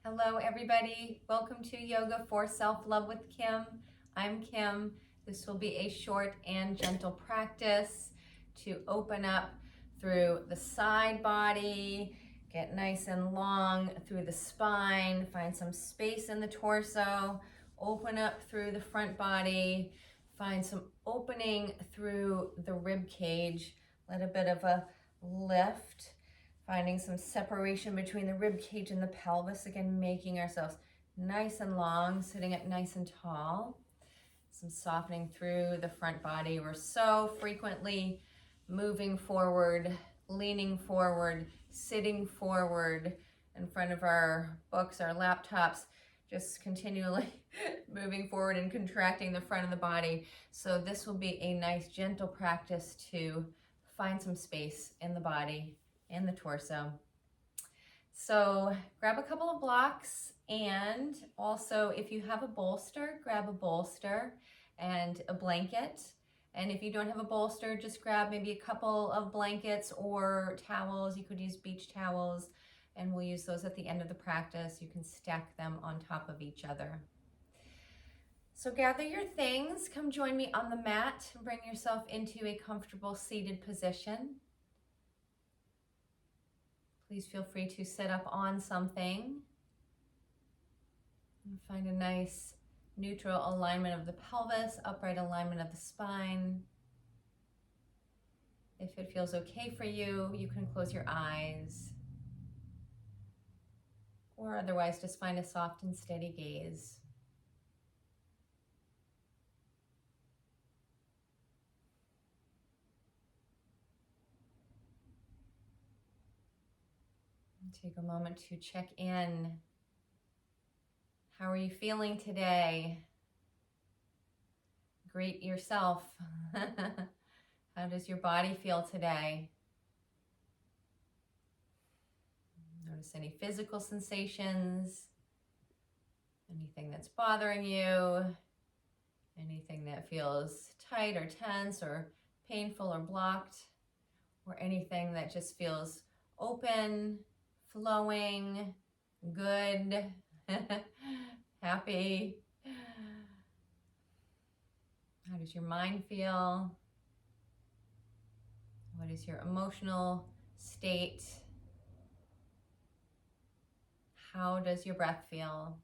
Hello, everybody. Welcome to Yoga for Self-Love with Kim. I'm Kim. This will be a short and gentle practice to open up through the side body, get nice and long through the spine, find some space in the torso, open up through the front body, find some opening through the rib cage, let a bit of a lift. Finding some separation between the rib cage and the pelvis. Again, making ourselves nice and long, sitting up nice and tall. Some softening through the front body. We're so frequently moving forward, leaning forward, sitting forward in front of our books, our laptops, just continually moving forward and contracting the front of the body. So this will be a nice, gentle practice to find some space in the body, in the torso. So grab a couple of blocks, and also if you have a bolster, grab a bolster and a blanket. And if you don't have a bolster, just grab maybe a couple of blankets or towels. You could use beach towels, and we'll use those at the end of the practice. You can stack them on top of each other. So gather your things, come join me on the mat, and bring yourself into a comfortable seated position. Please feel free to sit up on something and find a nice neutral alignment of the pelvis, upright alignment of the spine. If it feels okay for you, you can close your eyes, or otherwise just find a soft and steady gaze. Take a moment to check in. How are you feeling today? Greet yourself. How does your body feel today? Notice any physical sensations, anything that's bothering you, anything that feels tight or tense or painful or blocked, or anything that just feels open, flowing, good, happy. How does your mind feel? What is your emotional state? How does your breath feel?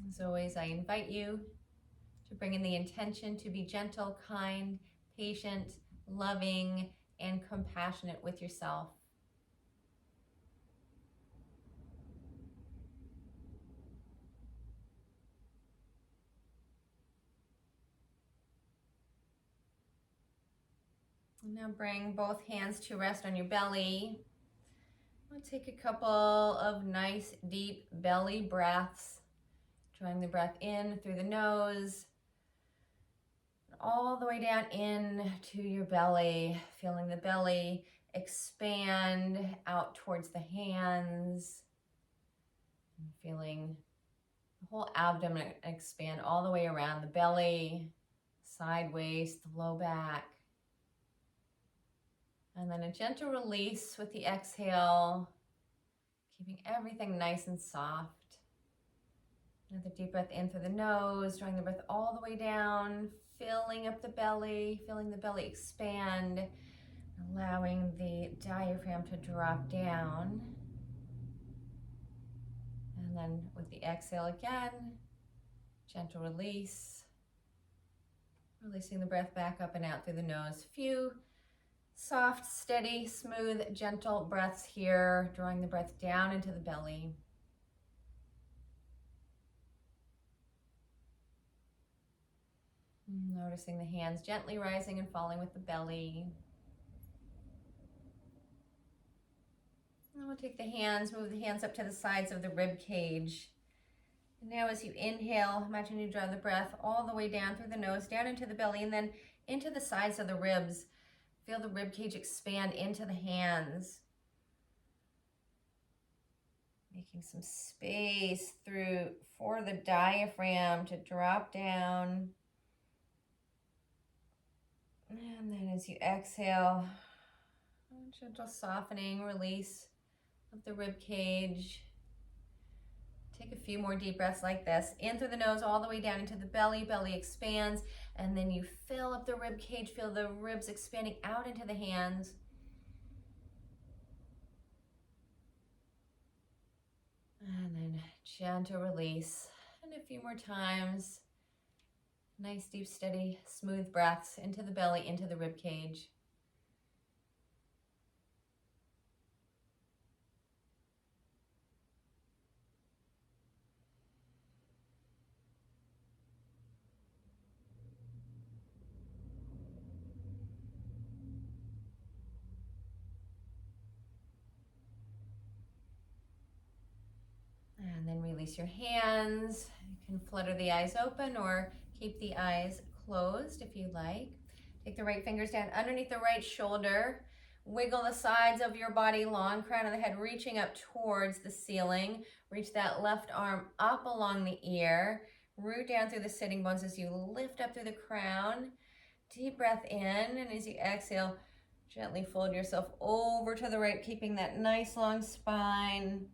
As always, I invite you to bring in the intention to be gentle, kind, patient, loving, and compassionate with yourself. And now bring both hands to rest on your belly. We'll take a couple of nice, deep belly breaths. Drawing the breath in through the nose, all the way down in to your belly, feeling the belly expand out towards the hands, and feeling the whole abdomen expand all the way around the belly, side waist, the low back. And then a gentle release with the exhale, keeping everything nice and soft. Another deep breath in through the nose, drawing the breath all the way down, filling up the belly, feeling the belly expand, allowing the diaphragm to drop down. And then with the exhale again, gentle release, releasing the breath back up and out through the nose. Few soft, steady, smooth, gentle breaths here, drawing the breath down into the belly. Noticing the hands gently rising and falling with the belly. And we'll take the hands, move the hands up to the sides of the rib cage. And now as you inhale, imagine you draw the breath all the way down through the nose, down into the belly, and then into the sides of the ribs. Feel the rib cage expand into the hands. Making some space through for the diaphragm to drop down. And then as you exhale, gentle softening, release of the rib cage. Take a few more deep breaths like this. In through the nose, all the way down into the belly. Belly expands, and then you fill up the rib cage. Feel the ribs expanding out into the hands. And then gentle release. And a few more times. Nice, deep, steady, smooth breaths into the belly, into the rib cage. And then release your hands. You can flutter the eyes open or keep the eyes closed if you like. Take the right fingers down underneath the right shoulder. Wiggle the sides of your body, long crown of the head reaching up towards the ceiling. Reach that left arm up along the ear. Root down through the sitting bones as you lift up through the crown. Deep breath in, and as you exhale, gently fold yourself over to the right, keeping that nice long spine.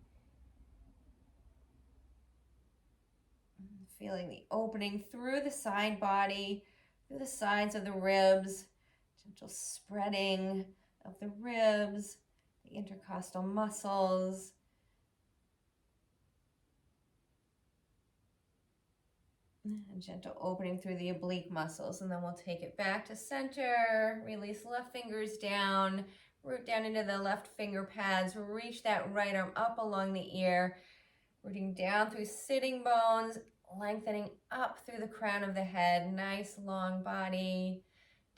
Feeling the opening through the side body, through the sides of the ribs, gentle spreading of the ribs, the intercostal muscles. And gentle opening through the oblique muscles. And then we'll take it back to center, release left fingers down, root down into the left finger pads, reach that right arm up along the ear, rooting down through sitting bones, lengthening up through the crown of the head. Nice long body.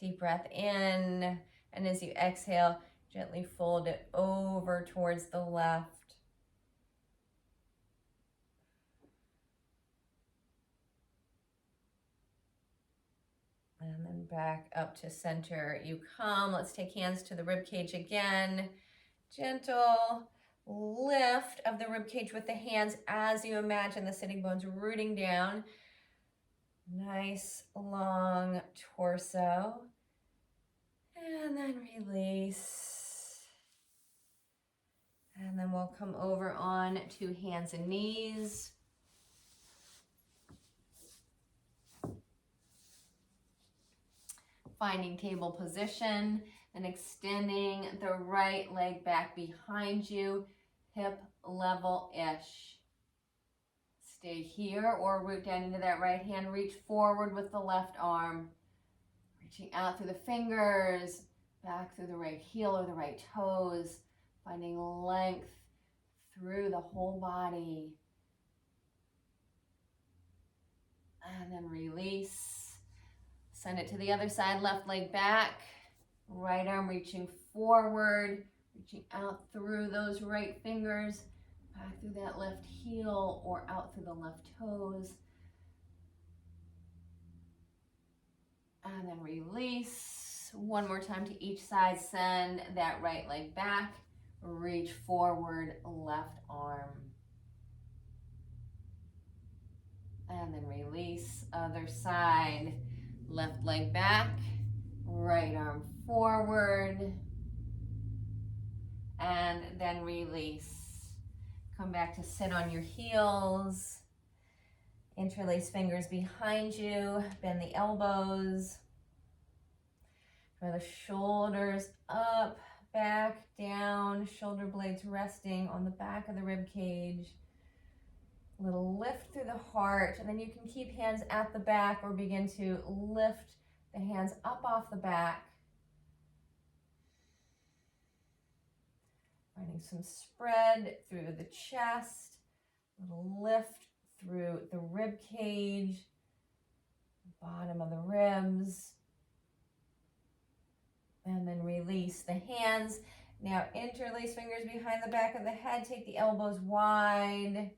Deep breath in. And as you exhale, gently fold it over towards the left. And then back up to center. You come. Let's take hands to the rib cage again. Gentle lift of the rib cage with the hands as you imagine the sitting bones rooting down. Nice long torso. And then release. And then we'll come over on to hands and knees. Finding table position and extending the right leg back behind you, hip level-ish. Stay here or root down into that right hand. Reach forward with the left arm. Reaching out through the fingers, back through the right heel or the right toes. Finding length through the whole body. And then release. Send it to the other side, left leg back. Right arm reaching forward, reaching out through those right fingers, back through that left heel or out through the left toes. And then release. One more time to each side. Send that right leg back. Reach forward, left arm. And then release, other side. Left leg back, right arm forward, and then release. Come back to sit on your heels. Interlace fingers behind you, bend the elbows. Draw the shoulders up, back, down, shoulder blades resting on the back of the rib cage. A little lift through the heart, and then you can keep hands at the back or begin to lift the hands up off the back. Finding some spread through the chest, a little lift through the rib cage, the bottom of the ribs, and then release the hands. Now interlace fingers behind the back of the head, take the elbows wide.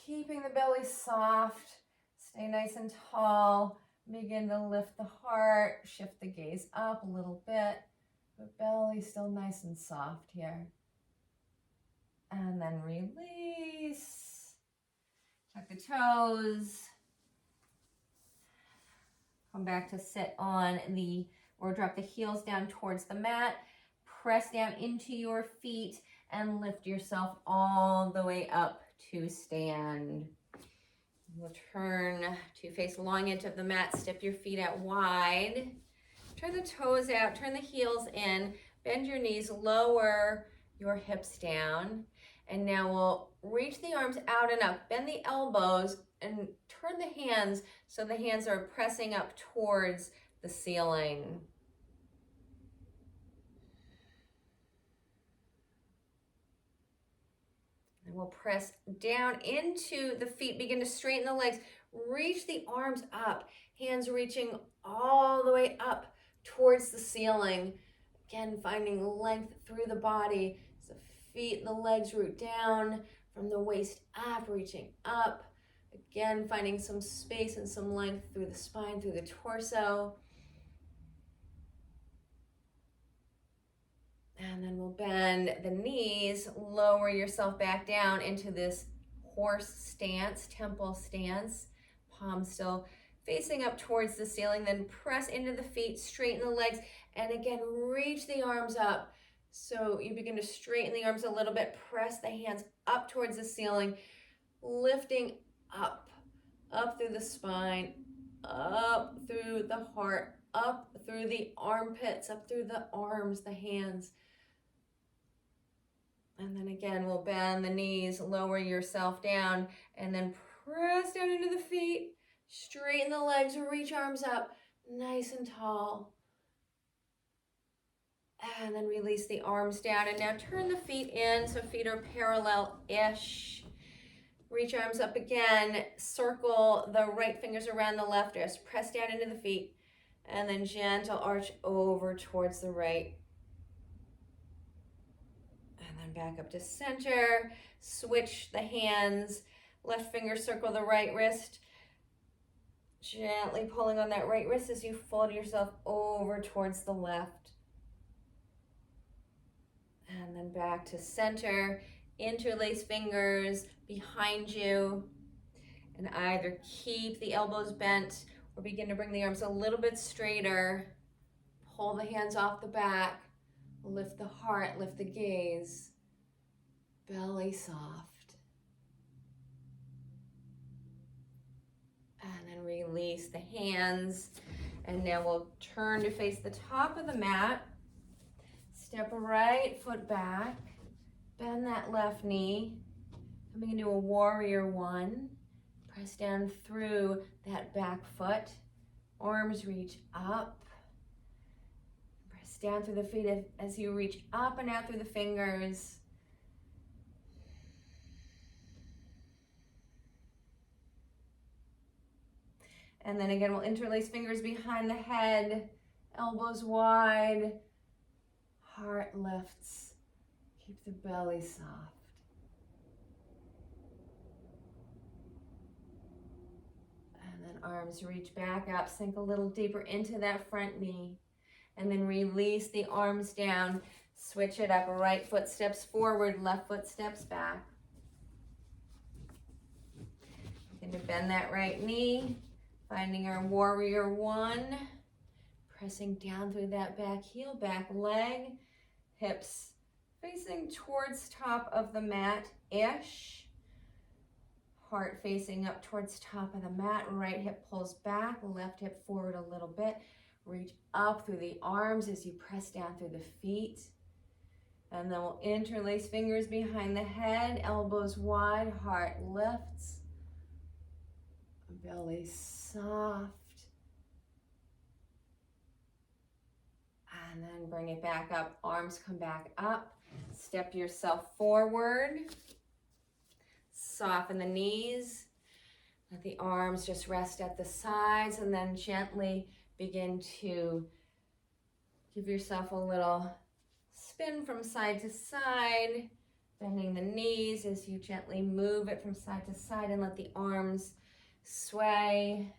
Keeping the belly soft, stay nice and tall. Begin to lift the heart, shift the gaze up a little bit, but belly still nice and soft here. And then release. toes. Come back to sit on or drop the heels down towards the mat. Press down into your feet and lift yourself all the way up to stand. We'll turn to face long edge of the mat. Step your feet out wide. Turn the toes out, turn the heels in, bend your knees, lower your hips down. And now we'll reach the arms out and up, bend the elbows, and turn the hands so the hands are pressing up towards the ceiling. And we'll press down into the feet, begin to straighten the legs, reach the arms up, hands reaching all the way up towards the ceiling. Again, finding length through the body. So feet and the legs root down from the waist up, reaching up. Again, finding some space and some length through the spine, through the torso. And then we'll bend the knees, lower yourself back down into this horse stance, temple stance. Palms still facing up towards the ceiling. Then press into the feet, straighten the legs, and again, reach the arms up. So you begin to straighten the arms a little bit, press the hands up towards the ceiling, lifting up through the spine, up through the heart, up through the armpits, up through the arms, the hands. And then again, we'll bend the knees, lower yourself down, and then press down into the feet, straighten the legs, reach arms up, nice and tall. And then release the arms down, and now turn the feet in, so feet are parallel-ish. Reach arms up again, circle the right fingers around the left wrist, press down into the feet, and then gentle arch over towards the right. And then back up to center, switch the hands, left finger circle the right wrist, gently pulling on that right wrist as you fold yourself over towards the left. And then back to center, interlace fingers behind you, and either keep the elbows bent or begin to bring the arms a little bit straighter. Pull the hands off the back, lift the heart, lift the gaze, belly soft. And then release the hands. And now we'll turn to face the top of the mat. Step right foot back, bend that left knee, coming into a warrior one. Press down through that back foot, arms reach up. Press down through the feet as you reach up and out through the fingers. And then again, we'll interlace fingers behind the head, elbows wide. Heart lifts, keep the belly soft. And then arms reach back up, sink a little deeper into that front knee. And then release the arms down, switch it up. Right foot steps forward, left foot steps back. Begin to bend that right knee, finding our warrior one. Pressing down through that back heel, back leg. Hips facing towards top of the mat-ish. Heart facing up towards top of the mat. Right hip pulls back, left hip forward a little bit. Reach up through the arms as you press down through the feet. And then we'll interlace fingers behind the head, elbows wide, heart lifts. Belly soft. And then bring it back up, arms come back up, step yourself forward, soften the knees, let the arms just rest at the sides, and then gently begin to give yourself a little spin from side to side, bending the knees as you gently move it from side to side, and let the arms sway.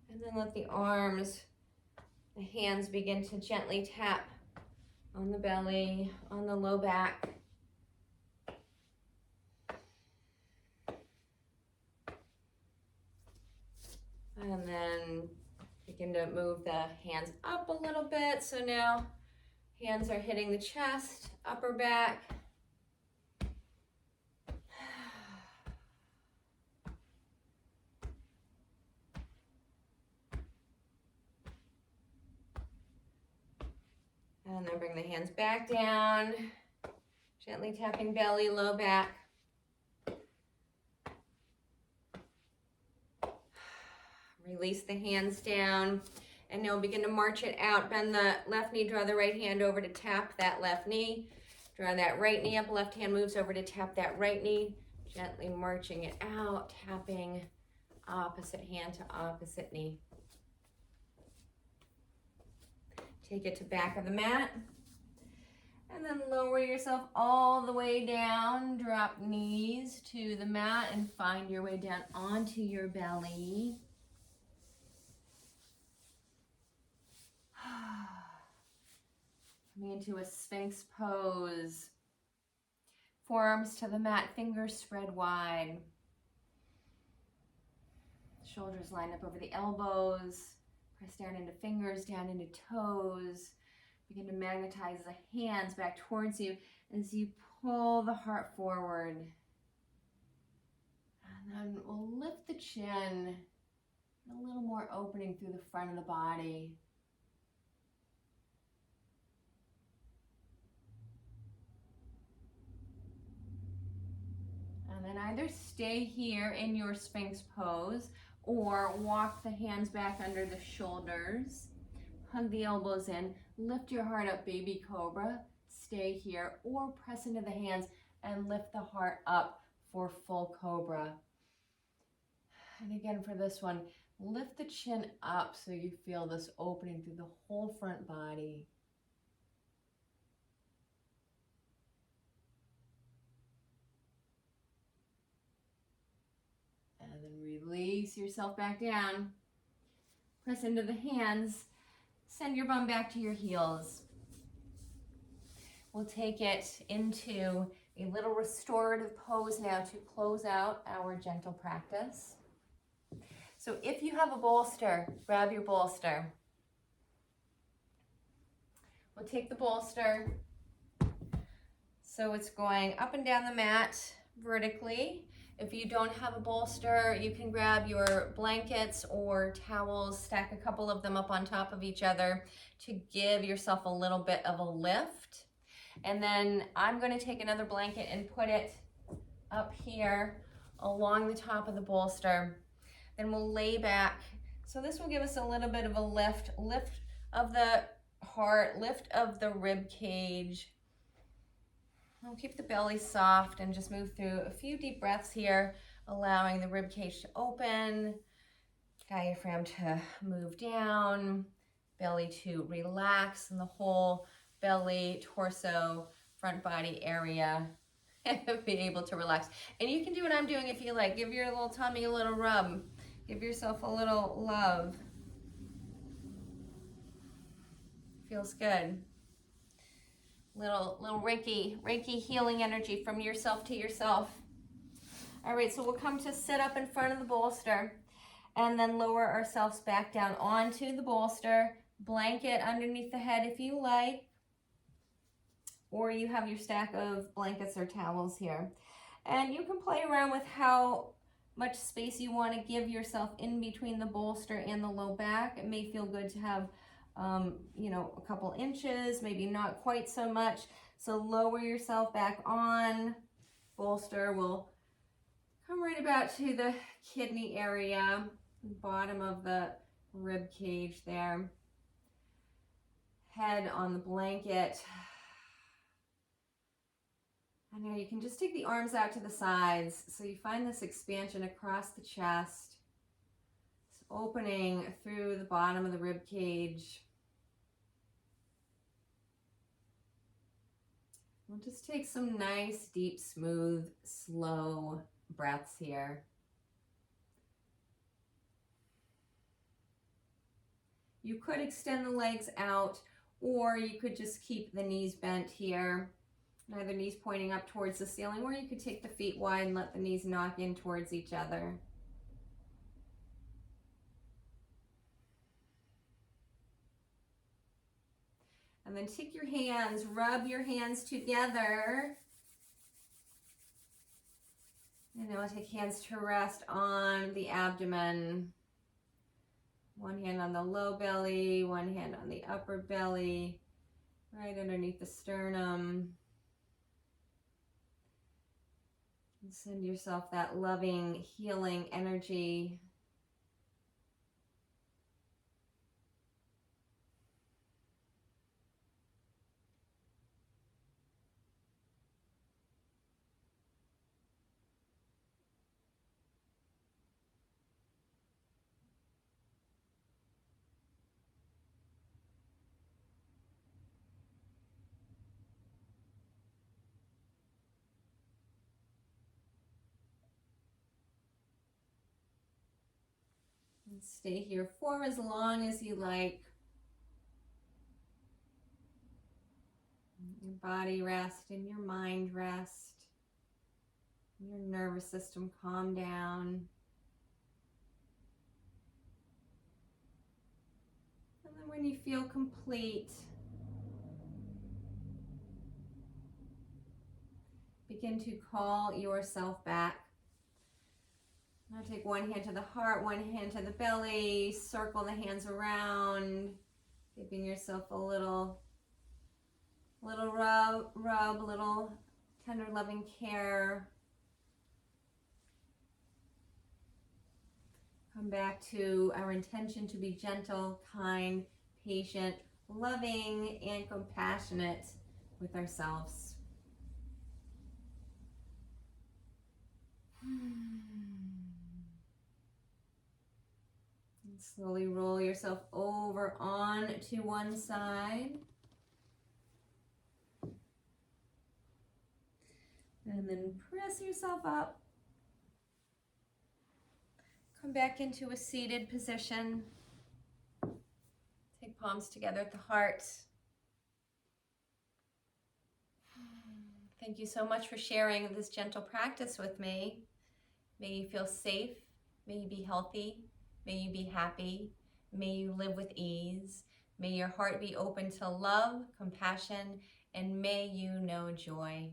And then let the arms, the hands begin to gently tap on the belly, on the low back. And then begin to move the hands up a little bit. So now hands are hitting the chest, upper back. And then bring the hands back down, gently tapping belly, low back. Release the hands down, and now begin to march it out. Bend the left knee, draw the right hand over to tap that left knee. Draw that right knee up, left hand moves over to tap that right knee. Gently marching it out, tapping opposite hand to opposite knee. Take it to back of the mat. And then lower yourself all the way down. Drop knees to the mat and find your way down onto your belly. Coming into a Sphinx pose. Forearms to the mat, fingers spread wide. Shoulders lined up over the elbows. Press down into fingers, down into toes. Begin to magnetize the hands back towards you as you pull the heart forward. And then we'll lift the chin, a little more opening through the front of the body. And then either stay here in your Sphinx pose or walk the hands back under the shoulders. Hug the elbows in, lift your heart up, baby cobra, stay here, or press into the hands and lift the heart up for full cobra. And again for this one, lift the chin up so you feel this opening through the whole front body. And then release yourself back down. Press into the hands. Send your bum back to your heels. We'll take it into a little restorative pose now to close out our gentle practice. So if you have a bolster, grab your bolster. We'll take the bolster. So it's going up and down the mat vertically. If you don't have a bolster, you can grab your blankets or towels, stack a couple of them up on top of each other to give yourself a little bit of a lift. And then I'm going to take another blanket and put it up here along the top of the bolster. Then we'll lay back. So this will give us a little bit of a lift of the heart, lift of the rib cage. We'll keep the belly soft and just move through a few deep breaths here, allowing the rib cage to open, diaphragm to move down, belly to relax, and the whole belly, torso, front body area be able to relax. And you can do what I'm doing if you like. Give your little tummy a little rub. Give yourself a little love. Feels good. Little Reiki healing energy from yourself to yourself. All right, so we'll come to sit up in front of the bolster and then lower ourselves back down onto the bolster. Blanket underneath the head if you like, or you have your stack of blankets or towels here. And you can play around with how much space you want to give yourself in between the bolster and the low back. It may feel good to have a couple inches, maybe not quite so much. So lower yourself back on. Bolster will come right about to the kidney area, bottom of the rib cage there. Head on the blanket. And now you can just take the arms out to the sides. So you find this expansion across the chest. It's opening through the bottom of the rib cage. We'll just take some nice, deep, smooth, slow breaths here. You could extend the legs out, or you could just keep the knees bent here. Neither knees pointing up towards the ceiling, or you could take the feet wide and let the knees knock in towards each other. And then take your hands, rub your hands together. And now take hands to rest on the abdomen. One hand on the low belly, one hand on the upper belly, right underneath the sternum. And send yourself that loving, healing energy. And stay here for as long as you like. Your body rest and your mind rest. Your nervous system calm down. And then when you feel complete, begin to call yourself back. Now take one hand to the heart, one hand to the belly, circle the hands around, giving yourself a little rub, little tender loving care. Come back to our intention to be gentle, kind, patient, loving, and compassionate with ourselves. And slowly roll yourself over on to one side. And then press yourself up. Come back into a seated position. Take palms together at the heart. Thank you so much for sharing this gentle practice with me. May you feel safe. May you be healthy. May you be happy. May you live with ease. May your heart be open to love, compassion, and may you know joy.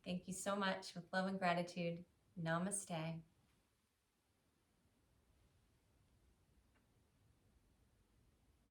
Thank you so much. With love and gratitude, namaste.